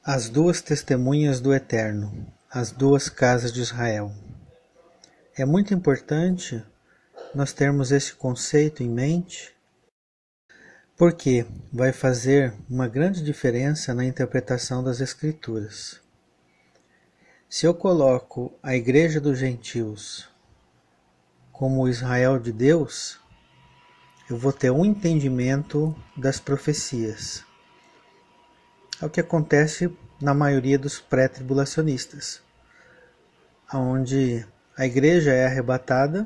As duas testemunhas do Eterno, as duas casas de Israel. É muito importante nós termos esse conceito em mente, porque vai fazer uma grande diferença na interpretação das Escrituras. Se eu coloco a Igreja dos Gentios como o Israel de Deus, eu vou ter um entendimento das profecias. É o que acontece na maioria dos pré-tribulacionistas, onde a igreja é arrebatada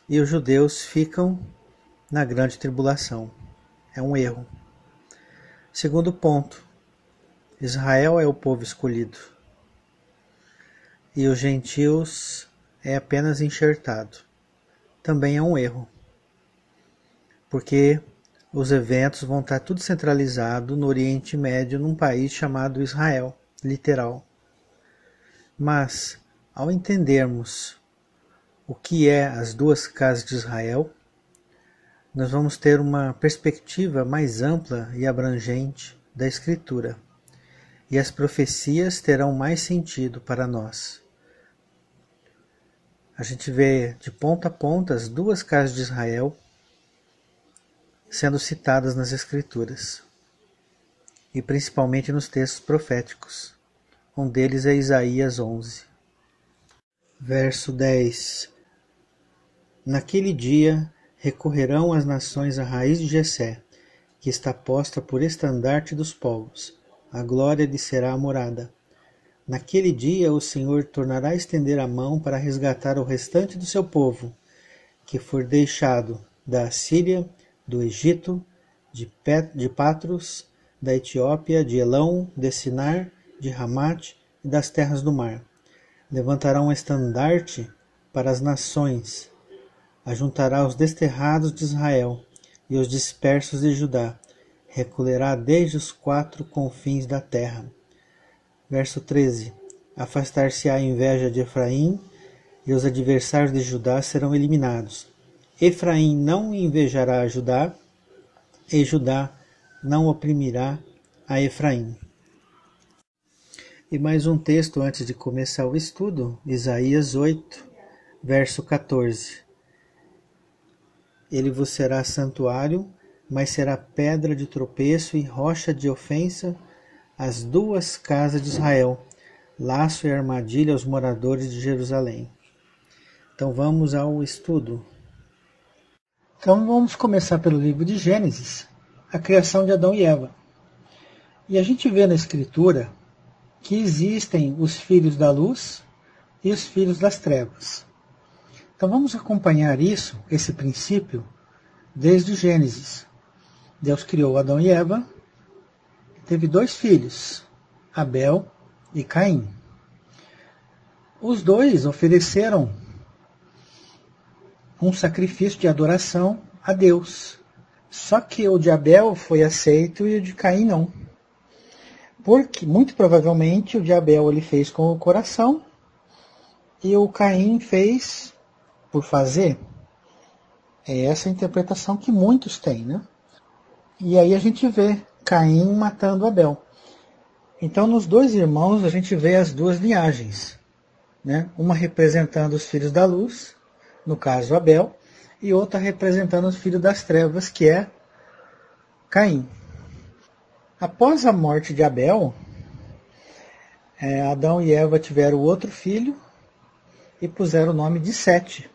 e os judeus ficam na grande tribulação. É um erro. Segundo ponto, Israel é o povo escolhido e os gentios é apenas enxertado. Também é um erro, porque os eventos vão estar tudo centralizado no Oriente Médio, num país chamado Israel, literal. Mas, ao entendermos o que é as duas casas de Israel, nós vamos ter uma perspectiva mais ampla e abrangente da Escritura, e as profecias terão mais sentido para nós. A gente vê de ponta a ponta as duas casas de Israel sendo citadas nas Escrituras, e principalmente nos textos proféticos. Um deles é Isaías 11. Verso 10. Naquele dia recorrerão as nações à raiz de Jessé, que está posta por estandarte dos povos. A glória lhe será a morada. Naquele dia o Senhor tornará a estender a mão para resgatar o restante do seu povo, que for deixado da Assíria, do Egito, de Patros, da Etiópia, de Elão, de Sinar, de Ramate e das terras do mar. Levantará um estandarte para as nações, ajuntará os desterrados de Israel e os dispersos de Judá, recolherá desde os quatro confins da terra. Verso 13. Afastar-se-á a inveja de Efraim, e os adversários de Judá serão eliminados. Efraim não invejará Judá, e Judá não oprimirá a Efraim. E mais um texto antes de começar o estudo, Isaías 8, verso 14. Ele vos será santuário, mas será pedra de tropeço e rocha de ofensa as duas casas de Israel, laço e armadilha aos moradores de Jerusalém. Então vamos ao estudo. Então vamos começar pelo livro de Gênesis, a criação de Adão e Eva. E a gente vê na Escritura que existem os filhos da luz e os filhos das trevas. Então vamos acompanhar isso, esse princípio, desde Gênesis. Deus criou Adão e Eva, teve dois filhos, Abel e Caim. Os dois ofereceram um sacrifício de adoração a Deus. Só que o de Abel foi aceito e o de Caim não. Porque, muito provavelmente, o de Abel ele fez com o coração e o Caim fez por fazer. É essa a interpretação que muitos têm, né? E aí a gente vê Caim matando Abel. Então, nos dois irmãos, a gente vê as duas linhagens, né? Uma representando os filhos da luz, no caso Abel, e outra representando os filhos das trevas, que é Caim. Após a morte de Abel, Adão e Eva tiveram outro filho e puseram o nome de Sete.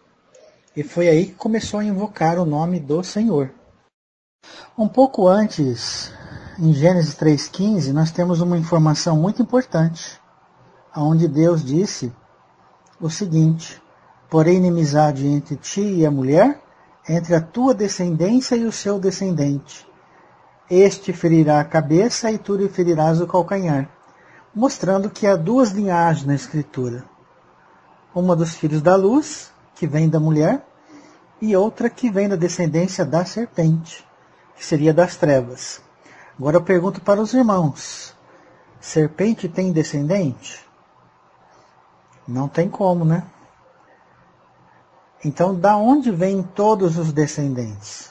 E foi aí que começou a invocar o nome do Senhor. Um pouco antes, em Gênesis 3,15, nós temos uma informação muito importante, onde Deus disse o seguinte: porém inimizade entre ti e a mulher, entre a tua descendência e o seu descendente. Este ferirá a cabeça e tu lhe ferirás o calcanhar. Mostrando que há duas linhagens na Escritura. Uma dos filhos da luz, que vem da mulher, e outra que vem da descendência da serpente, que seria das trevas. Agora eu pergunto para os irmãos: serpente tem descendente? Não tem como, né? Então, da onde vêm todos os descendentes?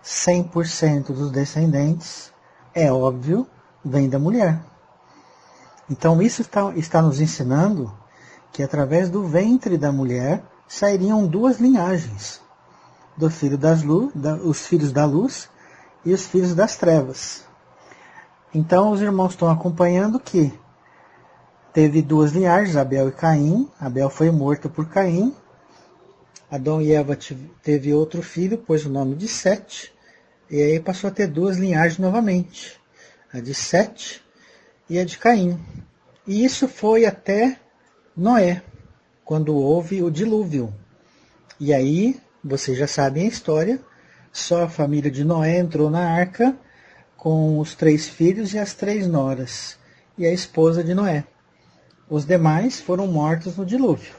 100% dos descendentes, é óbvio, vem da mulher. Então isso está nos ensinando que através do ventre da mulher sairiam duas linhagens, os filhos da luz e os filhos das trevas. Então os irmãos estão acompanhando que teve duas linhagens, Abel e Caim. Abel foi morto por Caim. Adão e Eva teve outro filho, pôs o nome de Sete, e aí passou a ter duas linhagens novamente, a de Sete e a de Caim. E isso foi até Noé, quando houve o dilúvio. E aí, vocês já sabem a história, só a família de Noé entrou na arca com os 3 filhos e as 3 noras, e a esposa de Noé. Os demais foram mortos no dilúvio.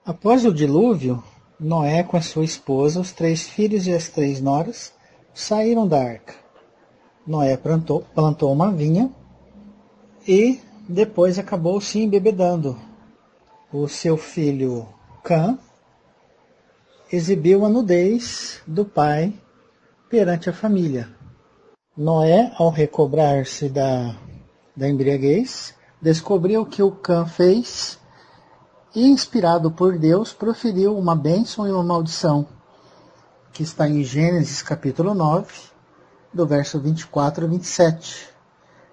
Após o dilúvio, Noé com a sua esposa, os 3 filhos e as 3 noras, saíram da arca. Noé plantou uma vinha e depois acabou se embebedando. O seu filho Cã exibiu a nudez do pai perante a família. Noé, ao recobrar-se da embriaguez, descobriu que o Cã fez e, inspirado por Deus, proferiu uma bênção e uma maldição, que está em Gênesis capítulo 9, do verso 24 a 27.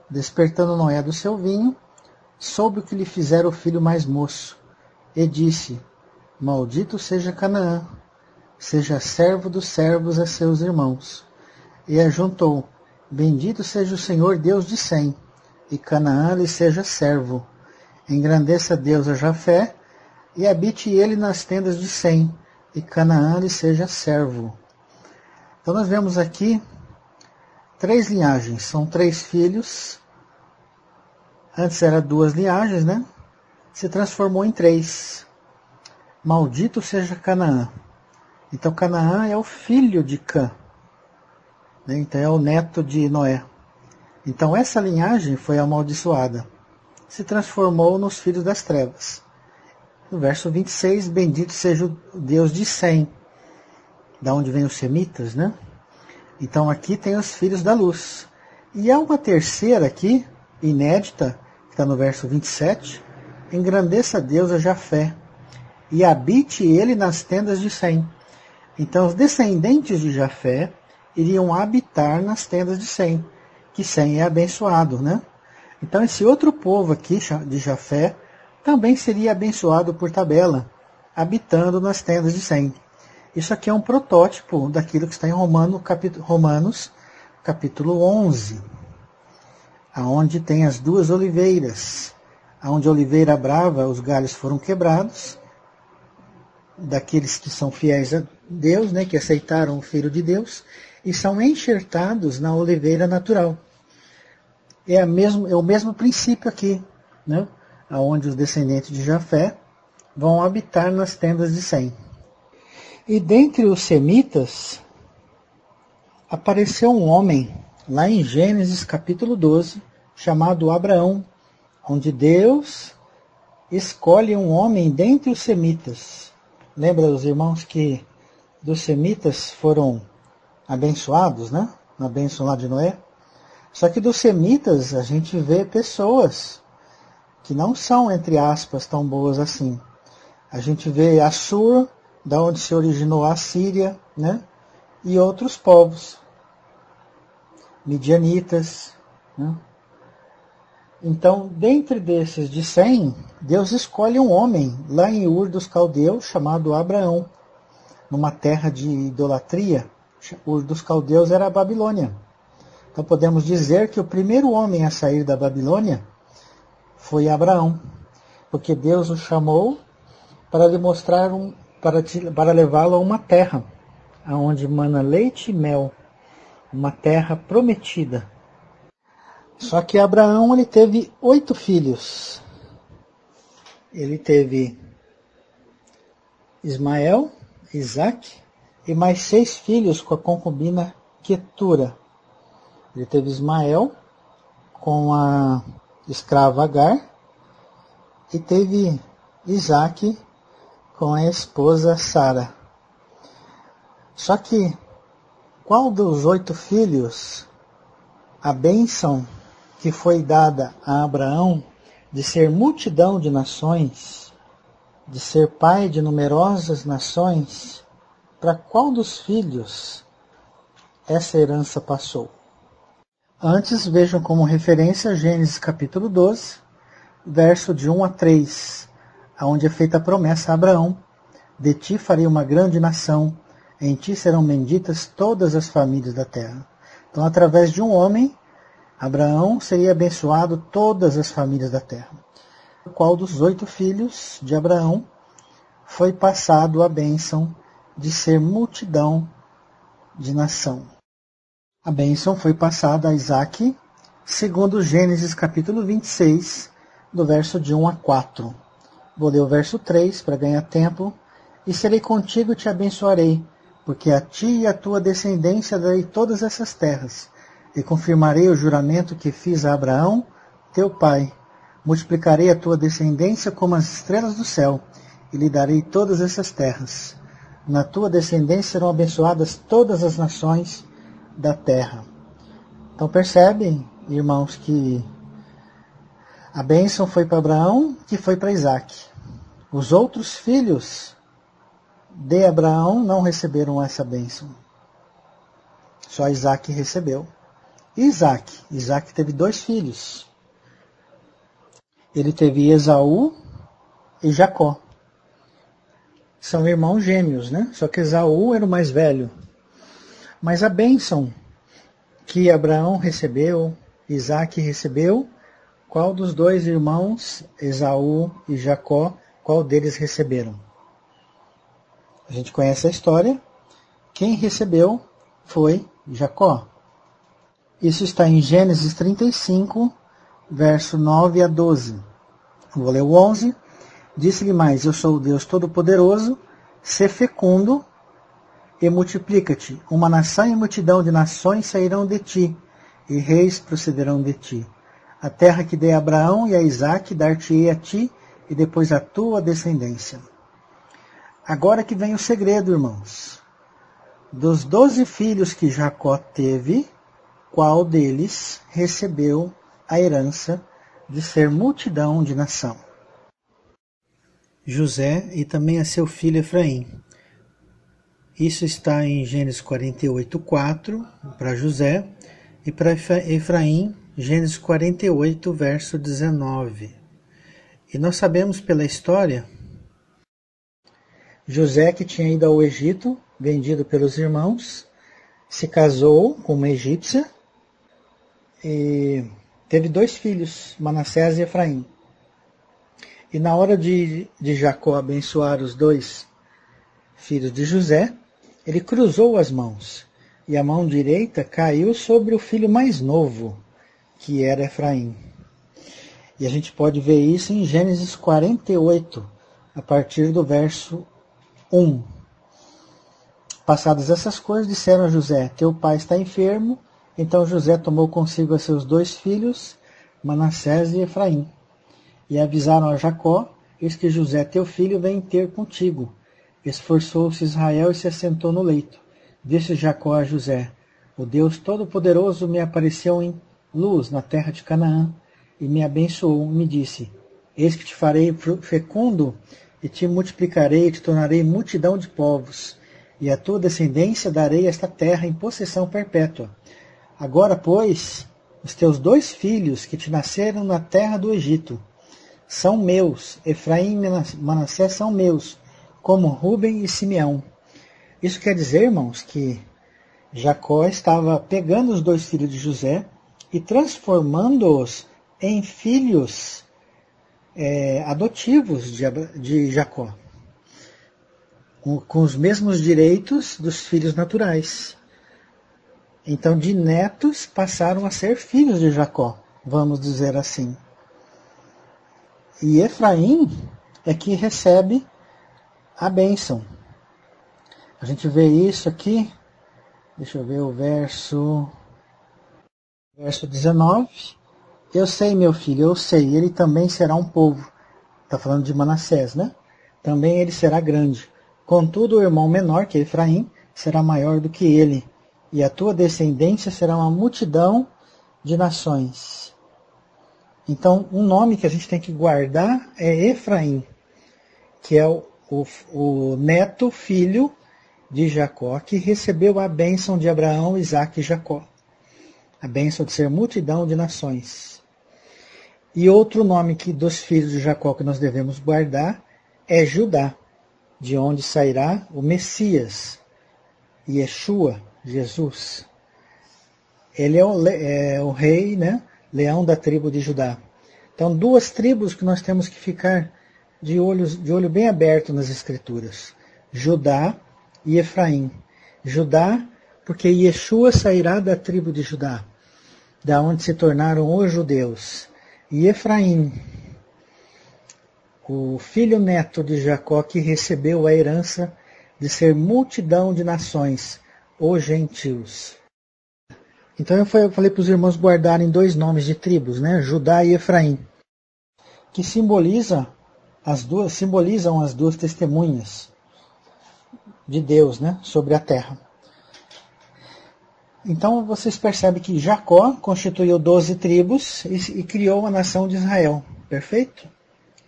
Despertando Noé do seu vinho, soube o que lhe fizera o filho mais moço, e disse: Maldito seja Canaã, seja servo dos servos a seus irmãos. E ajuntou: Bendito seja o Senhor Deus de Sem, e Canaã lhe seja servo. Engrandeça Deus a Jafé, e habite ele nas tendas de Sem, e Canaã lhe seja servo. Então nós vemos aqui 3 linhagens, são 3 filhos. Antes era 2 linhagens, né? Se transformou em 3. Maldito seja Canaã. Então Canaã é o filho de Cã, né? Então é o neto de Noé. Então essa linhagem foi amaldiçoada. Se transformou nos filhos das trevas. No verso 26, bendito seja o Deus de Sem, da onde vem os semitas, né? Então aqui tem os filhos da luz. E há uma terceira aqui, inédita, que está no verso 27, engrandeça Deus a Jafé, e habite ele nas tendas de Sem. Então os descendentes de Jafé iriam habitar nas tendas de Sem, que Sem é abençoado, né? Então esse outro povo aqui, de Jafé, também seria abençoado por tabela, habitando nas tendas de Sem. Isso aqui é um protótipo daquilo que está em Romanos, capítulo 11, aonde tem as 2 oliveiras, aonde a oliveira brava, os galhos foram quebrados, daqueles que são fiéis a Deus, né, que aceitaram o Filho de Deus, e são enxertados na oliveira natural. É o mesmo princípio aqui, né, aonde os descendentes de Jafé vão habitar nas tendas de Sem. E dentre os semitas, apareceu um homem, lá em Gênesis capítulo 12, chamado Abraão, onde Deus escolhe um homem dentre os semitas. Lembra os irmãos que dos semitas foram abençoados, né? Na bênção lá de Noé. Só que dos semitas a gente vê pessoas que não são, entre aspas, tão boas assim. A gente vê Assur, da onde se originou a Síria, né? E outros povos, midianitas, né? Então, dentre desses de Sem, Deus escolhe um homem lá em Ur dos Caldeus, chamado Abraão, numa terra de idolatria. Ur dos Caldeus era a Babilônia. Então podemos dizer que o primeiro homem a sair da Babilônia foi Abraão, porque Deus o chamou para lhe mostrar para levá-lo a uma terra onde mana leite e mel, uma terra prometida. Só que Abraão ele teve 8 filhos. Ele teve Ismael, Isaque e mais 6 filhos com a concubina Quetura. Ele teve Ismael com a escrava Agar e teve Isaque com a esposa Sara. Só que qual dos 8 filhos a bênção que foi dada a Abraão de ser multidão de nações, de ser pai de numerosas nações, para qual dos filhos essa herança passou? Antes, vejam como referência Gênesis capítulo 12, verso de 1 a 3, onde é feita a promessa a Abraão: de ti farei uma grande nação, em ti serão benditas todas as famílias da terra. Então, através de um homem, Abraão seria abençoado todas as famílias da terra. Qual dos 8 filhos de Abraão foi passado a bênção de ser multidão de nação? A bênção foi passada a Isaque, segundo Gênesis capítulo 26, do verso de 1 a 4. Vou ler o verso 3 para ganhar tempo. E serei contigo e te abençoarei, porque a ti e a tua descendência darei todas essas terras, e confirmarei o juramento que fiz a Abraão, teu pai. Multiplicarei a tua descendência como as estrelas do céu, e lhe darei todas essas terras. Na tua descendência serão abençoadas todas as nações da terra. Então percebem, irmãos, que a bênção foi para Abraão, que foi para Isaque. Os outros filhos de Abraão não receberam essa bênção. Só Isaque recebeu. Isaque teve 2 filhos. Ele teve Esaú e Jacó. São irmãos gêmeos, né? Só que Esaú era o mais velho. Mas a bênção que Abraão recebeu, Isaque recebeu, qual dos 2 irmãos, Esaú e Jacó, qual deles receberam? A gente conhece a história. Quem recebeu foi Jacó. Isso está em Gênesis 35, verso 9 a 12. Vou ler o 11. Disse-lhe mais: eu sou o Deus Todo-Poderoso, sê fecundo e multiplica-te. Uma nação e multidão de nações sairão de ti, e reis procederão de ti. A terra que dei a Abraão e a Isaque dar-te-ei a ti, e depois a tua descendência. Agora que vem o segredo, irmãos. Dos 12 filhos que Jacó teve, qual deles recebeu a herança de ser multidão de nação? José e também a seu filho Efraim. Isso está em Gênesis 48:4 para José, e para Efraim, Gênesis 48, verso 19. E nós sabemos pela história, José, que tinha ido ao Egito, vendido pelos irmãos, se casou com uma egípcia e teve 2 filhos, Manassés e Efraim. E na hora de Jacó abençoar os 2 filhos de José, ele cruzou as mãos, e a mão direita caiu sobre o filho mais novo, que era Efraim. E a gente pode ver isso em Gênesis 48, a partir do verso 1. Passadas essas coisas, disseram a José: teu pai está enfermo. Então José tomou consigo a seus 2 filhos, Manassés e Efraim. E avisaram a Jacó: eis que José teu filho vem ter contigo. Esforçou-se Israel e se assentou no leito. Disse Jacó a José: o Deus Todo-Poderoso me apareceu em luz na terra de Canaã, e me abençoou, e me disse: eis que te farei fecundo, e te multiplicarei, e te tornarei multidão de povos, e a tua descendência darei esta terra em possessão perpétua. Agora, pois, os teus 2 filhos que te nasceram na terra do Egito são meus, Efraim e Manassés são meus, como Rúben e Simeão. Isso quer dizer, irmãos, que Jacó estava pegando os 2 filhos de José e transformando-os em filhos adotivos de Jacó, com os mesmos direitos dos filhos naturais. Então, de netos passaram a ser filhos de Jacó, vamos dizer assim. E Efraim é que recebe a bênção. A gente vê isso aqui, deixa eu ver o verso 19. Eu sei, meu filho, eu sei, ele também será um povo. Está falando de Manassés, né? Também ele será grande. Contudo, o irmão menor, que é Efraim, será maior do que ele, e a tua descendência será uma multidão de nações. Então, um nome que a gente tem que guardar é Efraim, que é o neto, filho de Jacó, que recebeu a bênção de Abraão, Isaque e Jacó. A bênção de ser multidão de nações. E outro nome dos filhos de Jacó que nós devemos guardar é Judá, de onde sairá o Messias, Yeshua, Jesus. Ele é o rei, né? Leão da tribo de Judá. Então, duas tribos que nós temos que ficar de olho bem aberto nas Escrituras. Judá e Efraim. Judá, porque Yeshua sairá da tribo de Judá, da onde se tornaram os judeus. E Efraim, o filho neto de Jacó, que recebeu a herança de ser multidão de nações, os gentios. Então eu falei para os irmãos guardarem dois nomes de tribos, né? Judá e Efraim, que simbolizam as duas testemunhas de Deus, né? Sobre a terra. Então vocês percebem que Jacó constituiu 12 tribos e criou a nação de Israel. Perfeito?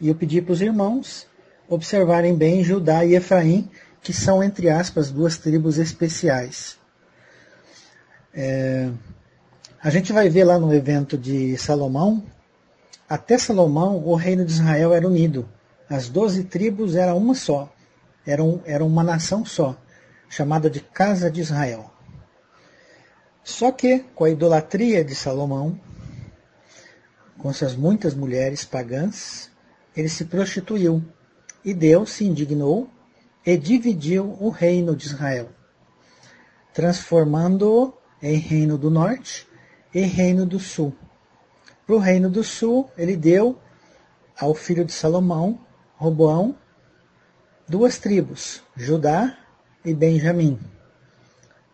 E eu pedi para os irmãos observarem bem Judá e Efraim, que são, entre aspas, duas tribos especiais. A gente vai ver lá no evento de Salomão, até Salomão o reino de Israel era unido. As 12 tribos eram uma só, eram uma nação só, chamada de Casa de Israel. Só que, com a idolatria de Salomão, com suas muitas mulheres pagãs, ele se prostituiu. E Deus se indignou e dividiu o reino de Israel, transformando-o em reino do norte e reino do sul. Para o reino do sul, ele deu ao filho de Salomão, Roboão, duas tribos, Judá e Benjamim,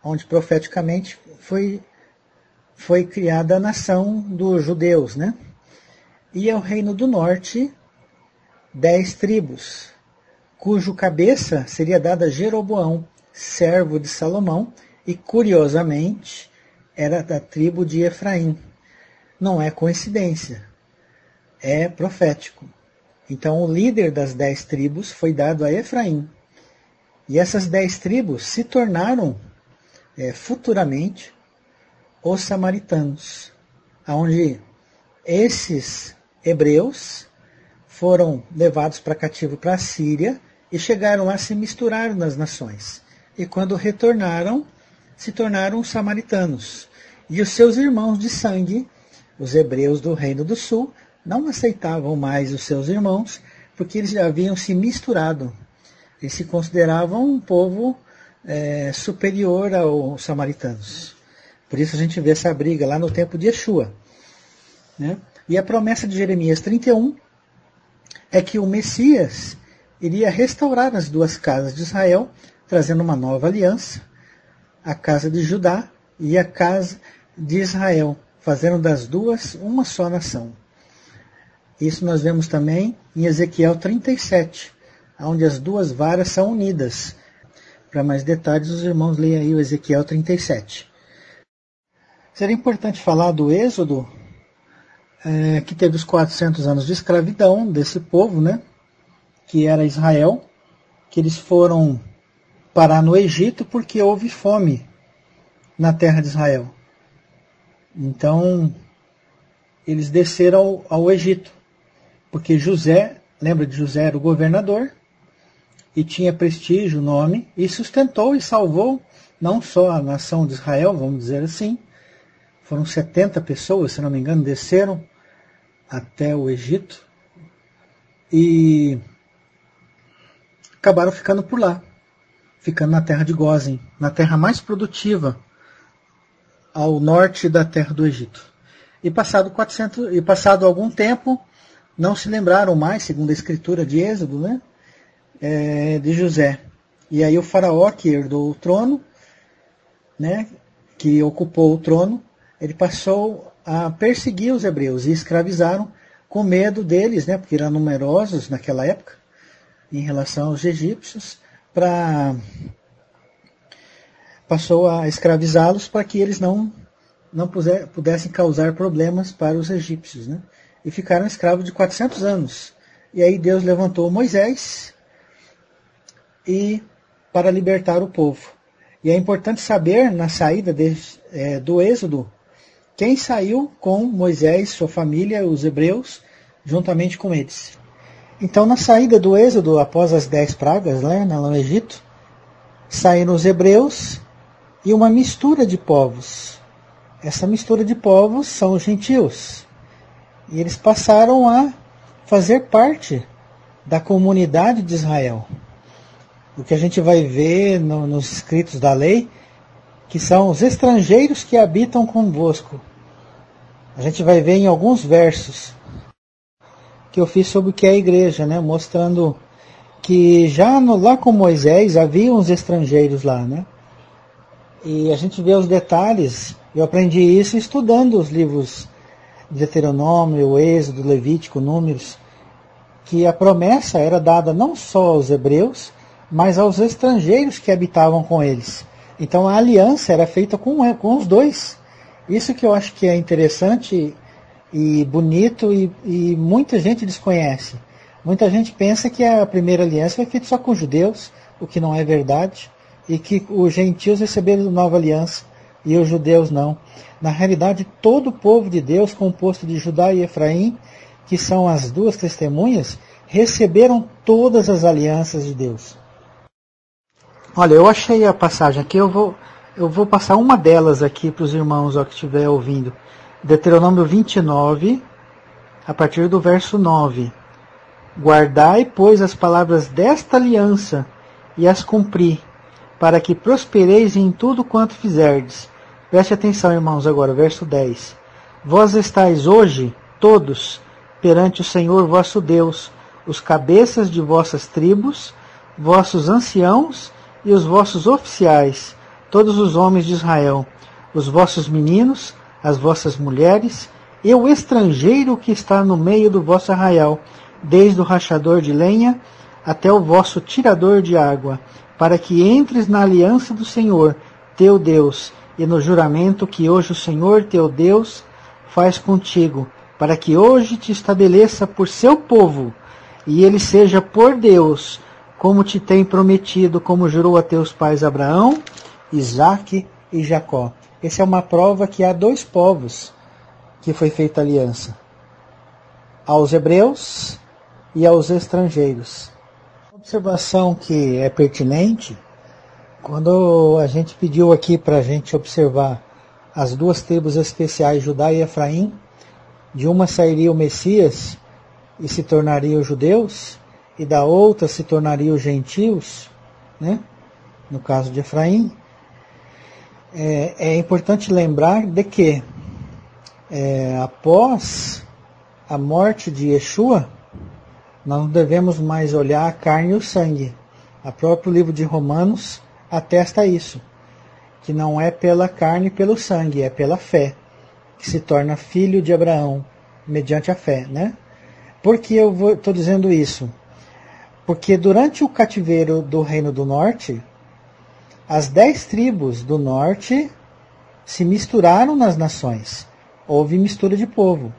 onde profeticamente foi criada a nação dos judeus, né? E ao reino do norte, 10 tribos, cujo cabeça seria dada a Jeroboão, servo de Salomão, e curiosamente era da tribo de Efraim. Não é coincidência, é profético. Então o líder das 10 tribos foi dado a Efraim. E essas 10 tribos se tornaram futuramente os samaritanos, onde esses hebreus foram levados para cativo para a Síria e chegaram a se misturar nas nações. E quando retornaram, se tornaram os samaritanos. E os seus irmãos de sangue, os hebreus do Reino do Sul, não aceitavam mais os seus irmãos, porque eles já haviam se misturado. Eles se consideravam um povo superior aos samaritanos. Por isso a gente vê essa briga lá no tempo de Yeshua, né? E a promessa de Jeremias 31 é que o Messias iria restaurar as duas casas de Israel, trazendo uma nova aliança, a casa de Judá e a casa de Israel, fazendo das duas uma só nação. Isso nós vemos também em Ezequiel 37, onde as duas varas são unidas. Para mais detalhes, os irmãos leiam aí o Ezequiel 37. Seria importante falar do Êxodo, que teve os 400 anos de escravidão desse povo, né, que era Israel, que eles foram parar no Egito porque houve fome na terra de Israel. Então, eles desceram ao Egito, porque José, lembra de José, era o governador, e tinha prestígio, nome, e sustentou e salvou não só a nação de Israel, vamos dizer assim, foram 70 pessoas, se não me engano, desceram até o Egito e acabaram ficando por lá, ficando na terra de Gósen, na terra mais produtiva ao norte da terra do Egito. E passado algum tempo, não se lembraram mais, segundo a escritura de Êxodo, né, de José. E aí o faraó, que herdou o trono, né, que ocupou o trono, ele passou a perseguir os hebreus e escravizaram com medo deles, né, porque eram numerosos naquela época, em relação aos egípcios, passou a escravizá-los para que eles não pudessem causar problemas para os egípcios, né? e ficaram escravos de 400 anos. E aí Deus levantou Moisés para libertar o povo. E é importante saber, na saída do Êxodo, quem saiu com Moisés, sua família, os hebreus, juntamente com eles. Então, na saída do Êxodo, após as 10 pragas, lá no Egito, saíram os hebreus e uma mistura de povos. Essa mistura de povos são os gentios. E eles passaram a fazer parte da comunidade de Israel. O que a gente vai ver nos escritos da lei, que são os estrangeiros que habitam convosco. A gente vai ver em alguns versos que eu fiz sobre o que é a igreja, né? Mostrando que já lá com Moisés havia uns estrangeiros lá, né? E a gente vê os detalhes. Eu aprendi isso estudando os livros de Deuteronômio, Êxodo, Levítico, Números, que a promessa era dada não só aos hebreus, mas aos estrangeiros que habitavam com eles. Então a aliança era feita com os dois. Isso que eu acho que é interessante e bonito e muita gente desconhece. Muita gente pensa que a primeira aliança foi feita só com os judeus, o que não é verdade, e que os gentios receberam nova aliança e os judeus não. Na realidade, todo o povo de Deus, composto de Judá e Efraim, que são as duas testemunhas, receberam todas as alianças de Deus. Olha, eu achei a passagem aqui, eu vou passar uma delas aqui para os irmãos que estiver ouvindo. Deuteronômio 29, a partir do verso 9. Guardai, pois, as palavras desta aliança e as cumpri, para que prospereis em tudo quanto fizerdes. Preste atenção, irmãos, agora, verso 10. Vós estáis hoje, todos, perante o Senhor vosso Deus, os cabeças de vossas tribos, vossos anciãos e os vossos oficiais, todos os homens de Israel, os vossos meninos, as vossas mulheres, e o estrangeiro que está no meio do vosso arraial, desde o rachador de lenha até o vosso tirador de água, para que entres na aliança do Senhor, teu Deus, e no juramento que hoje o Senhor, teu Deus, faz contigo, para que hoje te estabeleça por seu povo, e ele seja por Deus, como te tem prometido, como jurou a teus pais Abraão, Isaque e Jacó. Essa é uma prova que há dois povos que foi feita aliança. Aos hebreus e aos estrangeiros. Uma observação que é pertinente, quando a gente pediu aqui para a gente observar as duas tribos especiais, Judá e Efraim, de uma sairia o Messias e se tornaria os judeus, e da outra se tornaria os gentios, né? No caso de Efraim, é importante lembrar de que após a morte de Yeshua, nós não devemos mais olhar a carne e o sangue. O próprio livro de Romanos atesta isso, que não é pela carne e pelo sangue, é pela fé, que se torna filho de Abraão, mediante a fé, né? Por que eu estou dizendo isso? Porque durante o cativeiro do Reino do Norte, as 10 tribos do Norte se misturaram nas nações. Houve mistura de povo.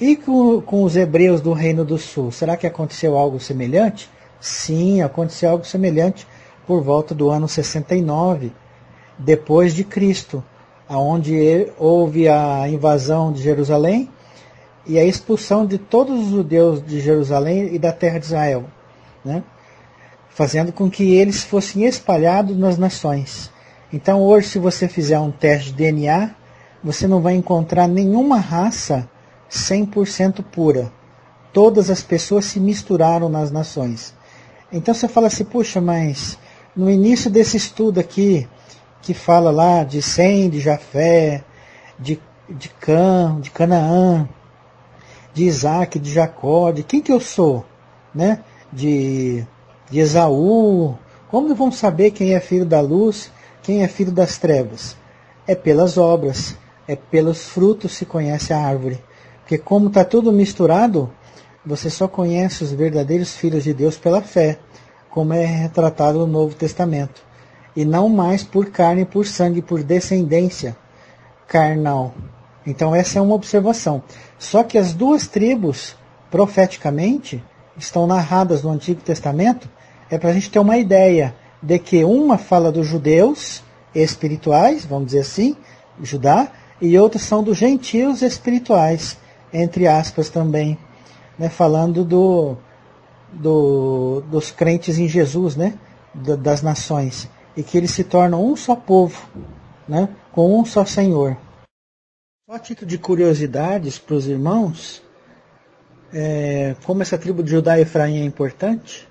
E com os hebreus do Reino do Sul, será que aconteceu algo semelhante? Sim, aconteceu algo semelhante por volta do ano 69, depois de Cristo, onde houve a invasão de Jerusalém e a expulsão de todos os judeus de Jerusalém e da terra de Israel, né? Fazendo com que eles fossem espalhados nas nações. Então hoje, se você fizer um teste de DNA, você não vai encontrar nenhuma raça 100% pura. Todas as pessoas se misturaram nas nações. Então você fala assim, puxa, mas no início desse estudo aqui, que fala lá de Sem, de Jafé, de Canaã, de Isaac, de Jacó, de quem que eu sou, né? De Esaú. Como vamos saber quem é filho da luz, quem é filho das trevas? É pelas obras, é pelos frutos se conhece a árvore. Porque como está tudo misturado, você só conhece os verdadeiros filhos de Deus pela fé, como é retratado no Novo Testamento. E não mais por carne, por sangue, por descendência carnal. Então essa é uma observação. Só que as duas tribos, profeticamente, estão narradas no Antigo Testamento, é para a gente ter uma ideia de que uma fala dos judeus espirituais, vamos dizer assim, Judá, e outras são dos gentios espirituais, entre aspas também, né, falando dos crentes em Jesus, né, das nações, e que eles se tornam um só povo, né, com um só Senhor. Só a título de curiosidades para os irmãos, como essa tribo de Judá e Efraim é importante,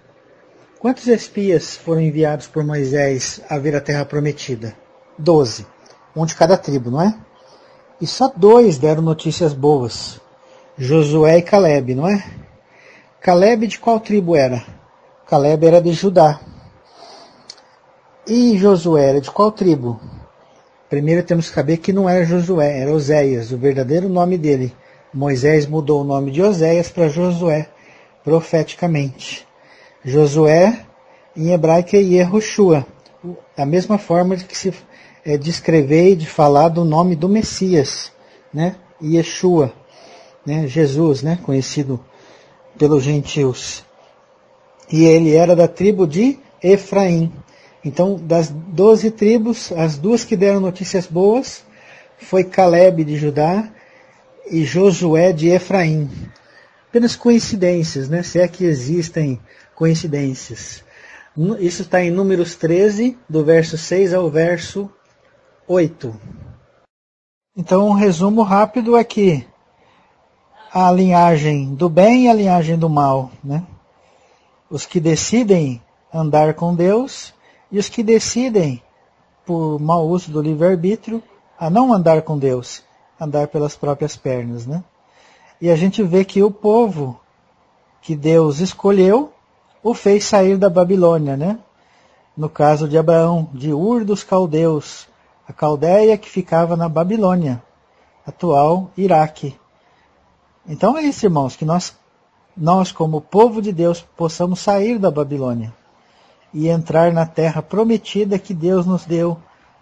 quantos espias foram enviados por Moisés a ver a terra prometida? 12, um de cada tribo, não é? E só 2 deram notícias boas, Josué e Caleb, não é? Caleb de qual tribo era? Caleb era de Judá. E Josué era de qual tribo? Primeiro temos que saber que não era Josué, era Oséias, o verdadeiro nome dele. Moisés mudou o nome de Oséias para Josué, profeticamente. Josué, em hebraico, é Yehoshua, a mesma forma que se descrever e de falar do nome do Messias, né? Yeshua, né? Jesus, né? Conhecido pelos gentios. E ele era da tribo de Efraim. Então, das 12 tribos, as 2 que deram notícias boas foi Caleb de Judá e Josué de Efraim. Apenas coincidências, né? Se é que existem coincidências. Isso está em Números 13, do verso 6 ao verso 8. Então, um resumo rápido é que a linhagem do bem e a linhagem do mal, né? Os que decidem andar com Deus e os que decidem, por mau uso do livre-arbítrio, a não andar com Deus, andar pelas próprias pernas, né? E a gente vê que o povo que Deus escolheu o fez sair da Babilônia, né? No caso de Abraão, de Ur dos Caldeus, a Caldeia que ficava na Babilônia, atual Iraque. Então é isso, irmãos, que nós como povo de Deus possamos sair da Babilônia e entrar na terra prometida que Deus nos deu,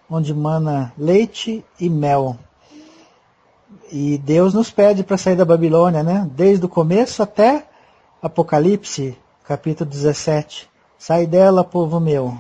onde mana leite e mel. E Deus nos pede para sair da Babilônia, né? Desde o começo até Apocalipse, capítulo 17. Sai dela, povo meu.